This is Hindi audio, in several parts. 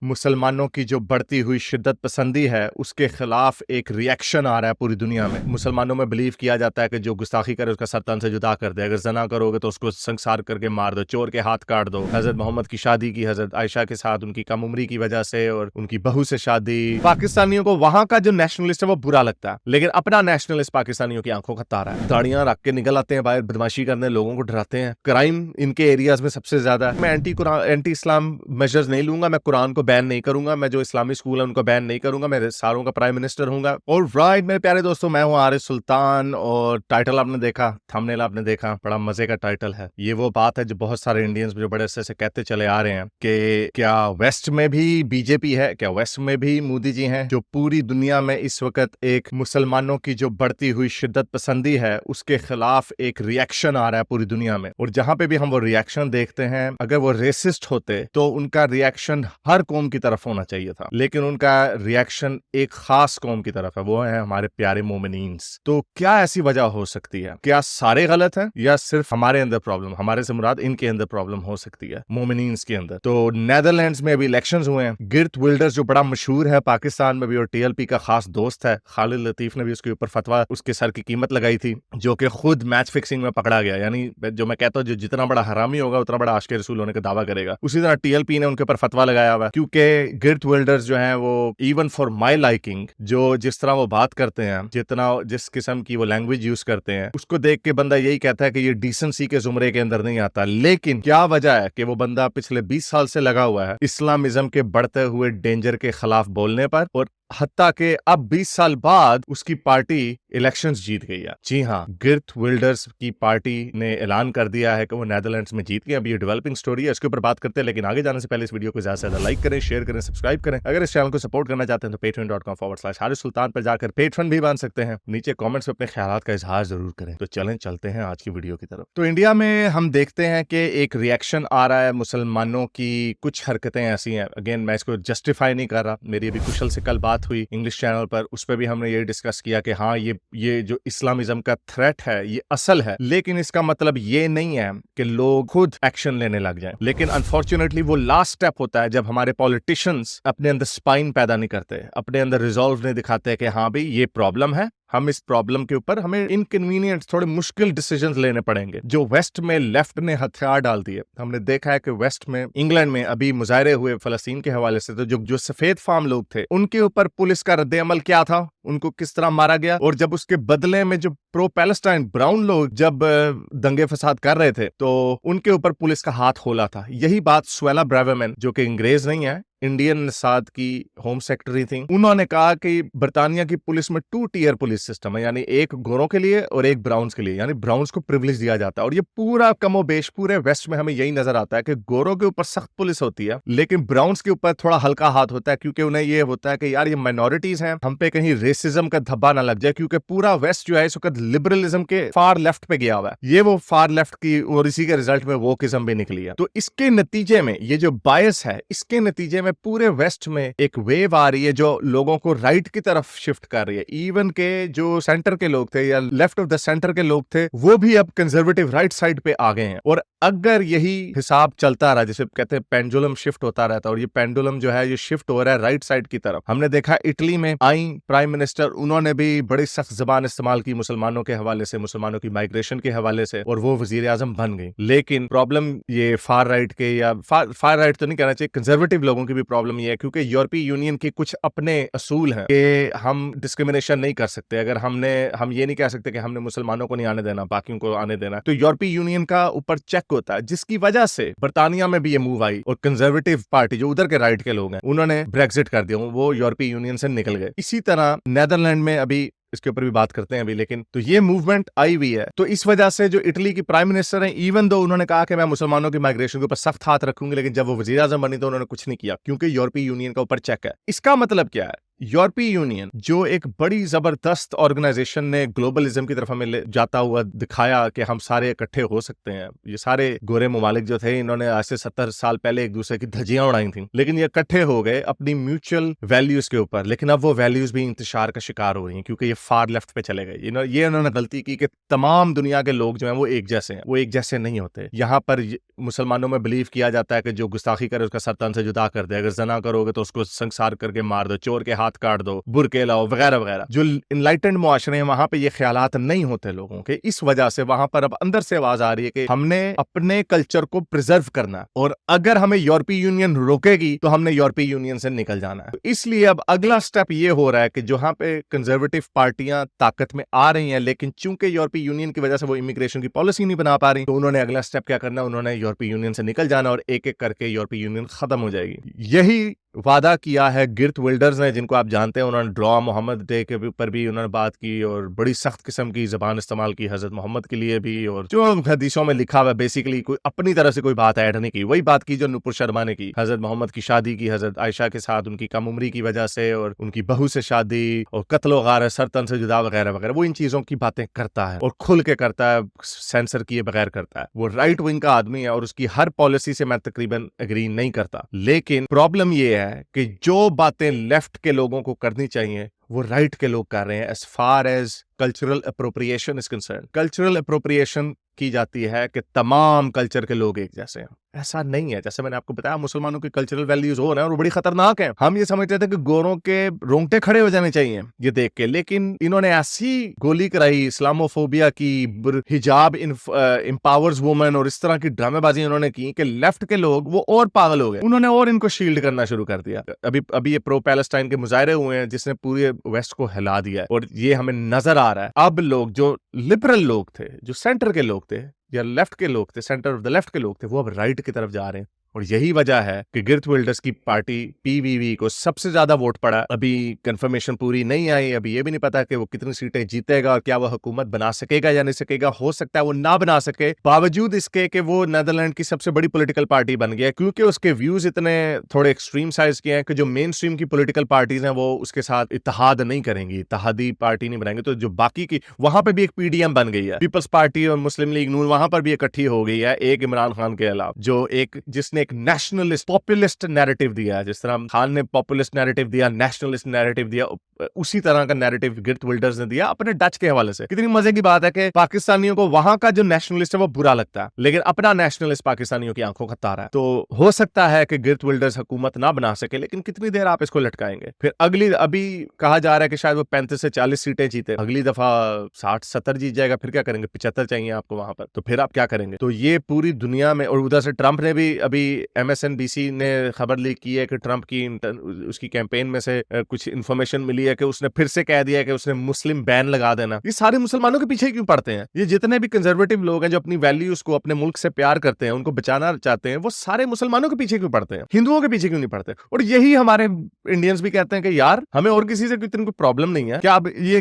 मुसलमानों की जो बढ़ती हुई शिद्दत पसंदी है उसके खिलाफ एक रिएक्शन आ रहा है पूरी दुनिया में। मुसलमानों में बिलीव किया जाता है कि जो गुस्ताखी करे उसका सर तन से जुदा कर दे, अगर जना करोगे तो उसको संसार करके मार दो, चोर के हाथ काट दो। हजरत मोहम्मद की शादी की हजरत आयशा के साथ उनकी कम उम्री की वजह से और उनकी बहू से शादी। पाकिस्तानियों को वहां का जो नेशनलिस्ट है वो बुरा लगता है, लेकिन अपना नेशनलिस्ट पाकिस्तानियों की आंखों का तारा है। दाड़ियां रख के निकल आते हैं बाहर, बदमाशी करने, लोगों को डराते हैं। क्राइम इनके एरियाज में सबसे ज्यादा है। मैं एंटी इस्लाम मेजर्स नहीं लूंगा, मैं कुरान को बैन नहीं करूंगा, मैं जो इस्लामी स्कूल है उनको बैन नहीं करूंगा, मैं सारों का प्राइम मिनिस्टर हूंगा। और राइट मेरे प्यारे दोस्तों, मैं हूं आरिफ सुल्तान और टाइटल आपने देखा, थंबनेल आपने देखा, बड़ा मजे का टाइटल है। ये वो बात है जो बहुत सारे इंडियंस जो बड़े अरसे से कहते चले आ रहे हैं कि क्या वेस्ट में भी बीजेपी है, क्या वेस्ट में भी मोदी जी हैं। जो पूरी दुनिया में इस वक्त एक मुसलमानों की जो बढ़ती हुई शिद्दत पसंदी है उसके खिलाफ एक रिएक्शन आ रहा है पूरी दुनिया में। और जहां पे भी हम वो रिएक्शन देखते हैं, अगर वो रेसिस्ट होते तो उनका रिएक्शन हर कौम की तरफ होना चाहिए था, लेकिन उनका रिएक्शन एक खास कौम की तरफ है, वो है हमारे प्यारे मोमिनीन्स। तो क्या ऐसी वजह हो सकती है? क्या सारे गलत हैं या सिर्फ हमारे अंदर प्रॉब्लम, हमारे से मुराद इनके अंदर प्रॉब्लम हो सकती है, मोमिनीन्स के अंदर? तो नेदरलैंड्स में अभी इलेक्शंस हुए हैं। गिर्ट विल्डर्स जो बड़ा मशहूर है पाकिस्तान में भी और टीएलपी का खास दोस्त है, खालिद लतीफ ने भी उसके ऊपर फतवा, उसके सर की कीमत लगाई थी, जो कि खुद मैच फिक्सिंग में पकड़ा गया। यानी जो मैं कहता हूं, जो जितना बड़ा हरामी होगा उतना बड़ा आशिक रसूल होने का दावा करेगा। उसी तरह टीएलपी ने उनके ऊपर फतवा लगाया हुआ, क्योंकि गिर्ट विल्डर्स जो हैं वो इवन फॉर माय लाइकिंग, जो जिस तरह वो बात करते हैं, जितना जिस किस्म की वो लैंग्वेज यूज करते हैं, उसको देख के बंदा यही कहता है कि ये डिसेंसी के जुमरे के अंदर नहीं आता। लेकिन क्या वजह है कि वो बंदा पिछले 20 साल से लगा हुआ है इस्लामिज्म के बढ़ते हुए डेंजर के खिलाफ बोलने पर, और हत्ता के अब 20 साल बाद उसकी पार्टी इलेक्शंस जीत गई है। जी हाँ, गिर्ट विल्डर्स की पार्टी ने ऐलान कर दिया है कि वो नेदरलैंड्स में जीत गए। अब ये डेवलपिंग स्टोरी है, इसके ऊपर बात करते हैं, लेकिन आगे जाने से पहले इस वीडियो को ज्यादा से ज्यादा लाइक करें, शेयर करें, सब्सक्राइब करें। अगर इस चैनल को सपोर्ट करना चाहते हैं तो patreon.com/हारिस सुल्तान पर जाकर पेट्रन भी बन सकते हैं। नीचे कॉमेंट्स में अपने ख्यालात का इजहार जरूर करें। तो चलें, चलते हैं आज की वीडियो की तरफ। तो इंडिया में हम देखते हैं कि एक रिएक्शन आ रहा है मुसलमानों की। कुछ हरकतें ऐसी हैं, अगेन मैं इसको जस्टिफाई नहीं कर रहा, मेरी अभी कुशल से कल बात हुई इंग्लिश चैनल पर, उस पर भी हमने ये डिस्कस किया कि हाँ, ये जो इस्लामिज्म का थ्रेट है ये असल है, लेकिन इसका मतलब ये नहीं है कि लोग खुद एक्शन लेने लग जाएं। लेकिन अनफॉर्चुनेटली वो लास्ट स्टेप होता है जब हमारे पॉलिटिशियंस अपने अंदर स्पाइन पैदा नहीं करते, अपने अंदर रिजॉल्व नहीं दिखाते कि हाँ भाई ये प्रॉब्लम है, हम इस प्रॉब्लम के ऊपर हमें इनकन्वीनियंट थोड़े मुश्किल डिसीजंस लेने पड़ेंगे। जो वेस्ट में लेफ्ट ने हथियार डाल दिए, हमने देखा है कि वेस्ट में, इंग्लैंड में अभी मुजाहरे हुए फलस्तीन के हवाले से, तो जो सफेद फार्म लोग थे उनके ऊपर पुलिस का रद्द-ए-अमल क्या था, उनको किस तरह मारा गया, और जब उसके बदले में जो प्रो पैलेस्टाइन ब्राउन लोग जब दंगे फसाद कर रहे थे तो उनके ऊपर पुलिस का हाथ खोला था। यही बात सुएला ब्रेवरमैन, जो कि अंग्रेज नहीं है, इंडियन साथ की होम सेक्रेटरी थी, उन्होंने कहा कि बरतानिया की पुलिस में 2 टियर पुलिस सिस्टम है, यानी एक गोरों के लिए और एक ब्राउन्स के लिए, यानी ब्राउन्स को प्रिविलेज दिया जाता है। और ये पूरा कमोबेश पूरे वेस्ट में हमें यही नजर आता है कि गोरों के ऊपर सख्त पुलिस होती है, लेकिन ब्राउन्स के ऊपर थोड़ा हल्का हाथ होता है, क्योंकि उन्हें ये होता है कि यार ये माइनॉरिटीज हैं, हम पे कहीं रेसिज्म का धब्बा ना लग जाए, क्योंकि पूरा वेस्ट जो है इस वक्त लिबरलिज्म के फार लेफ्ट पे गया हुआ है। ये वो फार लेफ्ट की, और इसी के रिजल्ट में वोकिज्म भी निकली है। तो इसके नतीजे में ये जो बायस है, इसके नतीजे में पूरे वेस्ट में एक वेव आ रही है जो लोगों को राइट की तरफ शिफ्ट कर रही है। इवन के जो सेंटर के लोग थे या लेफ्ट ऑफ द सेंटर के लोग थे, वो भी अब कंजर्वेटिव राइट साइड पे आ गए हैं। और अगर यही हिसाब चलता रहा, जैसे कहते हैं पेंडुलम शिफ्ट होता रहता है, और ये पेंडुलम जो है ये शिफ्ट हो रहा है राइट साइड की तरफ। हमने देखा इटली में आई प्राइम मिनिस्टर, उन्होंने भी बड़ी सख्त जबान इस्तेमाल की मुसलमानों के हवाले से, मुसलमानों की माइग्रेशन के हवाले से, और वो वजीर आजम बन गई। लेकिन प्रॉब्लम ये फार राइट के, या फार राइट तो नहीं कहना चाहिए, कंजर्वेटिव लोगों की भी प्रॉब्लम ये है, क्योंकि यूरोपीय यूनियन के कुछ अपने असूल हैं कि हम डिस्क्रिमिनेशन नहीं कर सकते। अगर हम ये नहीं कह सकते कि हमने मुसलमानों को नहीं आने देना, बाकियों को आने देना, तो यूरोपीय यूनियन का ऊपर चेक होता है, जिसकी वजह से बरतानिया में भी ये मूव आई और कंजर्वेटिव पार्टी जो उधर के राइट के लोग हैं उन्होंने ब्रेक्जिट कर दिया, वो यूरोपीय यूनियन से निकल गए। इसी तरह नेदरलैंड में अभी, इसके ऊपर भी बात करते हैं अभी, लेकिन तो ये मूवमेंट आई हुई है। तो इस वजह से जो इटली की प्राइम मिनिस्टर हैं, इवन दो उन्होंने कहा कि मैं मुसलमानों की माइग्रेशन के ऊपर सख्त हाथ रखूंगी, लेकिन जब वो वजीर आजम बनी तो उन्होंने कुछ नहीं किया, क्योंकि यूरोपीय यूनियन का ऊपर चेक है। इसका मतलब क्या है? यूरोपीय यूनियन जो एक बड़ी जबरदस्त ऑर्गेनाइजेशन ने ग्लोबलिज्म की तरफ हमें जाता हुआ दिखाया कि हम सारे इकट्ठे हो सकते हैं। ये सारे गोरे ममालिक जो थे इन्होंने आज से 70 साल पहले एक दूसरे की धज्जियां उड़ाई थी, लेकिन ये इकट्ठे हो गए अपनी म्यूचुअल वैल्यूज के ऊपर। लेकिन अब वो वैल्यूज भी इंतशार का शिकार हो रही हैं क्योंकि ये फार लेफ्ट पे चले गए। ये उन्होंने गलती की कि तमाम दुनिया के लोग जो हैं वो एक जैसे हैं। वो एक जैसे नहीं होते। यहाँ पर मुसलमानों में बिलीव किया जाता है कि जो गुस्ताखी करे उसका सर तन से जुदा कर दे, अगर जना करोगे तो उसको संसार करके मार दो, चोर के हाथ काट दो, बुरके लाओ, वगैरह वगैरह। जो इनलाइटेंड मुआशरे हैं वहां पे ये ख्यालात नहीं होते लोगों के। इस वजह से वहां पर अब अंदर से आवाज आ रही है कि हमने अपने कल्चर को प्रिजर्व करना है, और अगर हमें यूरोपीय यूनियन रोकेगी तो हमने यूरोपीय यूनियन से निकल जाना है। तो इसलिए अब अगला स्टेप ये हो रहा है कि जहां पे कंजर्वेटिव पार्टियां ताकत में आ रही हैं, लेकिन चूंकि यूरोपीय यूनियन की वजह से वो इमिग्रेशन की पॉलिसी नहीं बना पा रही, तो उन्होंने अगला स्टेप क्या करना, उन्होंने यूरोपीय यूनियन से निकल जाना और एक एक करके यूरोपीय यूनियन खत्म हो जाएगी। यही वादा किया है गिर्ट विल्डर्स ने, जिनको आप जानते हैं। उन्होंने ड्रॉ मोहम्मद डे के ऊपर भी उन्होंने बात की और बड़ी सख्त किस्म की जबान इस्तेमाल की हजरत मोहम्मद के लिए भी, और जो हदीसों में लिखा हुआ बेसिकली कोई अपनी तरह से कोई बात ऐड नहीं की। वही बात की जो नुपुर शर्मा ने की, हजरत मोहम्मद की शादी की हजरत आयशा के साथ उनकी कम उम्री की वजह से, और उनकी बहू से शादी और कत्ल गार सर तन से जुदा वगैरह वगैरह। वो इन चीजों की बातें करता है और खुल के करता है, सेंसर किए बगैर करता है। वो राइट विंग का आदमी है और उसकी हर पॉलिसी से मैं तकरीबन एग्री नहीं करता। लेकिन प्रॉब्लम ये है कि जो बातें लेफ्ट के लोगों को करनी चाहिए वो राइट के लोग कर रहे हैं। As far as cultural appropriation is concern, cultural appropriation की जाती है कि तमाम कल्चर के लोग एक जैसे हैं। ऐसा नहीं है। जैसे मैंने आपको बताया, मुसलमानों की कल्चरल वैल्यूज हो रहे हैं और बड़ी खतरनाक है। हम ये समझते थे कि गोरों के रोंगटे खड़े हो जाने चाहिए ये देख के, लेकिन इन्होंने ऐसी गोली कराई इस्लामोफोबिया की, हिजाब एम्पावर्स वुमेन और इस तरह की ड्रामेबाजी उन्होंने की कि लेफ्ट के लोग वो और पागल हो गए। उन्होंने और इनको शील्ड करना शुरू कर दिया। अभी ये प्रो पैलेस्टाइन के मुजाहरे हुए हैं जिसने पूरे वेस्ट को हिला दिया है, और ये हमें नजर आ रहा है। अब लोग जो लिबरल लोग थे, जो सेंटर के लोग थे या लेफ्ट के लोग थे, सेंटर ऑफ द लेफ्ट के लोग थे, वो अब राइट की तरफ जा रहे हैं। और यही वजह है कि गिर्ट विल्डर्स की पार्टी पीवीवी को सबसे ज्यादा वोट पड़ा। अभी कंफर्मेशन पूरी नहीं आई, अभी ये भी नहीं पता कि वो कितनी सीटें जीतेगा और क्या वो हुकूमत बना सकेगा या नहीं सकेगा। हो सकता है वो ना बना सके, बावजूद इसके कि वो नेदरलैंड की सबसे बड़ी पॉलिटिकल पार्टी बन गया, क्योंकि उसके व्यूज इतने थोड़े एक्सट्रीम साइज के हैं कि जो मेन स्ट्रीम की पॉलिटिकल पार्टीज हैं वो उसके साथ इत्तेहाद नहीं करेंगी, इत्तेहादी पार्टी नहीं बनाएंगे। तो जो बाकी की, वहां पर भी एक पीडीएम बन गई है, पीपल्स पार्टी और मुस्लिम लीग नून, वहां पर भी इकट्ठी हो गई है एक इमरान खान के अलावा, जो जिसने एक नेशनलिस्ट पॉपुलिस्ट नैरेटिव दिया। जिस तरह खान ने पॉपुलिस्ट नैरेटिव दिया, नेशनलिस्ट नैरेटिव दिया, उसी तरह का नैरेटिव गिर्ट विल्डर्स ने दिया अपने डच के हवाले से। कितनी मजे की बात है कि पाकिस्तानियों को वहां का जो नेशनलिस्ट है वो बुरा लगता है, लेकिन अपना नेशनलिस्ट पाकिस्तानियों की आंखों का तारा है। तो हो सकता है कि गिर्ट विल्डर्स हुकूमत ना बना सके, लेकिन कितनी देर आप इसको लटकाएंगे। फिर अभी कहा जा रहा है कि शायद वो 35 से 40 सीटें जीते, अगली दफा 60-70 जीत जाएगा, फिर क्या करेंगे? 75 चाहिए आपको वहां पर, तो फिर आप क्या करेंगे? तो ये पूरी दुनिया में, और उधर से ट्रंप ने भी अभी MSNBC ने खबर लीक की है कि ट्रंप की उसकी कैंपेन में से कुछ इंफॉर्मेशन मिली है कि उसने फिर से कह दिया कि उसने मुस्लिम बैन लगा देना। ये सारे मुसलमानों के पीछे क्यों पड़ते हैं? ये जितने भी कंजर्वेटिव लोग हैं जो अपनी वैल्यूज को, अपने मुल्क से प्यार करते हैं, उनको बचाना चाहते हैं, वो सारे मुसलमानों के पीछे क्यों पड़ते हैं? हिंदुओं के पीछे क्यों नहीं पड़ते? और यही हमारे इंडियंस भी कहते हैं कि यार हमें और किसी से इतनी कोई प्रॉब्लम नहीं है।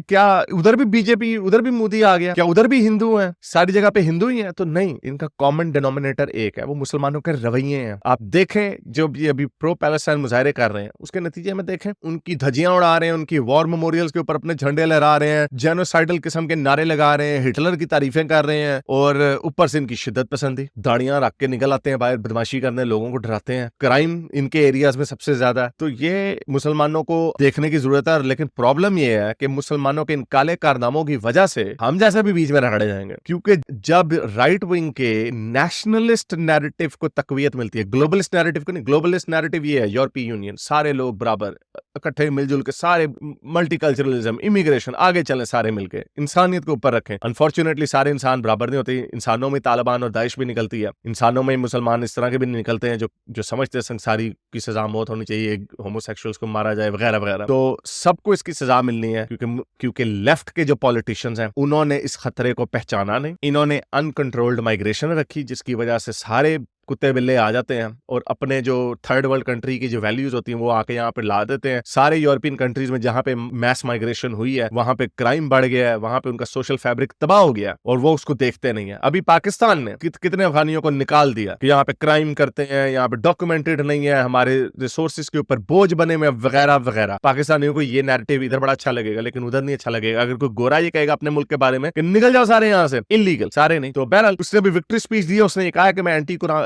क्या उधर भी बीजेपी, उधर भी मोदी आ गया, क्या उधर भी हिंदू हैं, सारी जगह पे हिंदू ही हैं? तो नहीं, इनका कॉमन डिनोमिनेटर एक है, वो मुसलमानों के रवैये हैं। आप देखें जो ये अभी प्रो पैलेस्टाइन मुजाहरे कर रहे हैं, उसके नतीजे में देखें, उनकी धज्जियां उड़ा रहे हैं, उनकी वॉर मेमोरियल्स के ऊपर अपने झंडे लहरा रहे हैं, जेनोसाइडल किस्म के नारे लगा रहे हैं, हिटलर की तारीफें कर रहे हैं, और ऊपर से इनकी शिद्दत पसंदी, दाढ़ियां रख के निकल आते हैं बाहर, बदमाशी करने, लोगों को डराते हैं, क्राइम इनके एरियाज में सबसे ज्यादा है। तो ये मुसलमानों को देखने की जरूरत है। लेकिन प्रॉब्लम ये है कि मुसलमानों के इन काले कारनामों की वजह से हम जैसे भी बीच में रगड़े जाएंगे, क्योंकि जब राइट विंग के नेशनलिस्ट नैरेटिव को तकवीयत मिलती है, ग्लोबलिस्ट नैरेटिव को नहीं, ग्लोबलिस्ट नैरेटिव ये है यूरोपीय यूनियन, सारे लोग बराबर इकट्ठे मिलजुल के, सारे मल्टीकल्चरलिज्म, इमिग्रेशन, आगे चले सारे मिलके, इंसानियत को ऊपर रखें। अनफॉर्चुनेटली सारे इंसान बराबर नहीं होते। इंसानों में तालिबान और दाइश भी निकलती है, इंसानों में मुसलमान इस तरह के भी निकलते हैं जो समझते हैं संसारी की सजा मौत होनी चाहिए, होमोसेक्सुअल्स को मारा जाए वगैरह वगैरह। तो सबको इसकी सजा मिलनी है, क्योंकि लेफ्ट के जो पॉलिटिशियंस हैं उन्होंने इस खतरे को पहचाना नहीं। इन्होंने अनकंट्रोल्ड माइग्रेशन रखी, जिसकी वजह से सारे कुत्ते बिल्ले आ जाते हैं और अपने जो थर्ड वर्ल्ड कंट्री की जो वैल्यूज होती हैं वो आके यहाँ पे ला देते हैं। सारे यूरोपियन कंट्रीज में जहाँ पे मैस माइग्रेशन हुई है वहां पे क्राइम बढ़ गया है, वहां पे उनका सोशल फैब्रिक तबाह हो गया और वो उसको देखते नहीं है। अभी पाकिस्तान ने कितने अफगानियों को निकाल दिया कि यहाँ पे क्राइम करते हैं, यहाँ पे डॉक्यूमेंटेड नहीं है, हमारे रिसोर्सेज के ऊपर बोझ बने हुए वगैरह वगैरह। पाकिस्तानियों को ये नैरेटिव इधर बड़ा अच्छा लगेगा लेकिन उधर नहीं अच्छा लगेगा। अगर कोई गोरा ये कहेगा अपने मुल्क के बारे में कि निकल जाओ सारे यहाँ से, इलीगल सारे नहीं। तो बहरहाल उसने भी विक्ट्री स्पीच दी, उसने कहा कि मैं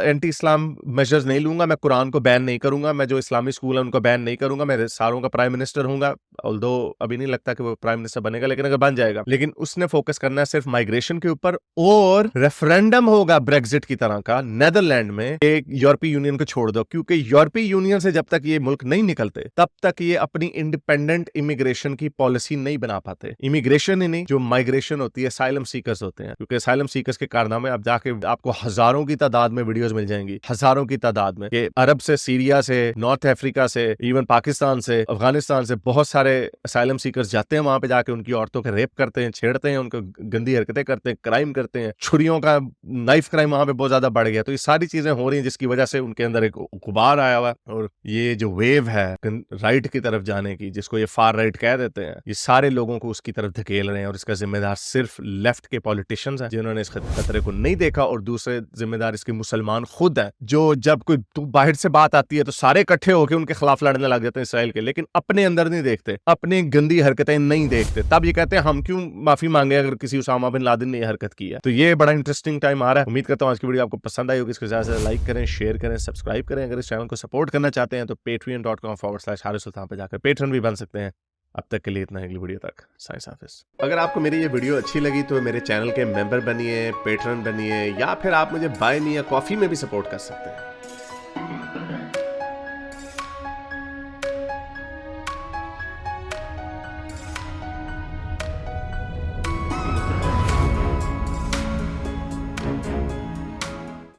एंटी इस्लाम मेजर्स नहीं लूंगा, मैं कुरान को बैन नहीं करूंगा, मैं जो इस्लामी स्कूल है उनको बैन नहीं करूंगा, मैं सारों का प्राइम मिनिस्टर हूंगा। ऑल्दो अभी नहीं लगता कि वो प्राइम मिनिस्टर बनेगा लेकिन अगर बन जाएगा। लेकिन उसने फोकस करना है सिर्फ माइग्रेशन के ऊपर और रेफरेंडम होगा ब्रेक्जिट की तरह का नेदरलैंड में एक यूरोपीय यूनियन को छोड़ दो, क्योंकि यूरोपीय यूनियन से जब तक ये मुल्क नहीं निकलते तब तक ये अपनी इंडिपेंडेंट इमिग्रेशन की पॉलिसी नहीं बना पाते। इमिग्रेशन ही नहीं, जो माइग्रेशन होती है, असाइलम सीकर्स होते हैं, क्योंकि असाइलम सीकर्स के कारनामे आप जाके आपको हजारों की तादाद में वीडियोस मिल जाएंगी, हजारों की तादाद में, कि अरब से, सीरिया से, नॉर्थ अफ्रीका से, इवन पाकिस्तान से, अफगानिस्तान से बहुत सारे असाइलम सीकर्स जाते हैं वहां पे, जाके उनकी औरतों के रेप करते हैं, छेड़ते हैं, उनको गंदी हरकतें करते हैं, क्राइम करते हैं, छुरियों का नाइफ क्राइम वहां पे बहुत ज्यादा बढ़ गया। तो ये सारी चीजें हो रही हैं जिसकी वजह से उनके अंदर एक गुबार आया हुआ है। और ये जो वेव है राइट की तरफ जाने की, जिसको ये फार राइट कह देते हैं, ये सारे लोगों को उसकी तरफ धकेल रहे हैं और इसका जिम्मेदार सिर्फ लेफ्ट के पॉलिटिशियंस हैं जिन्होंने इस खतरे को नहीं देखा, और दूसरे जिम्मेदार इसके मुसलमान खुद हैं, जो जब कोई बाहर से बात आती है तो सारे इकट्ठे होकर उनके खिलाफ लड़ने लग जाते हैं इसराइल के, लेकिन अपने अंदर नहीं देखते, अपनी गंदी हरकतें नहीं देखते। तब ये कहते हैं हम क्यों माफी मांगे अगर किसी उसामा बिन लादेन ने ये हरकत की है। तो ये बड़ा इंटरेस्टिंग टाइम आ रहा है। उम्मीद करता हूँ आज की वीडियो आपको पसंद आई होगी। इसको ज्यादा से ज्यादा लाइक करें, शेयर करें, सब्सक्राइब करें। अगर इस चैनल को सपोर्ट करना चाहते हैं तो patreon.com/हारिस पे जाकर पेट्रन भी बन सकते हैं। अब तक के लिए इतना, अगली वीडियो तक साइंस ऑफिस। अगर आपको मेरी ये वीडियो अच्छी लगी तो मेरे चैनल के मेंबर बनिए, पेट्रन बनिए, या फिर आप मुझे बाय मी या कॉफी में भी सपोर्ट कर सकते हैं।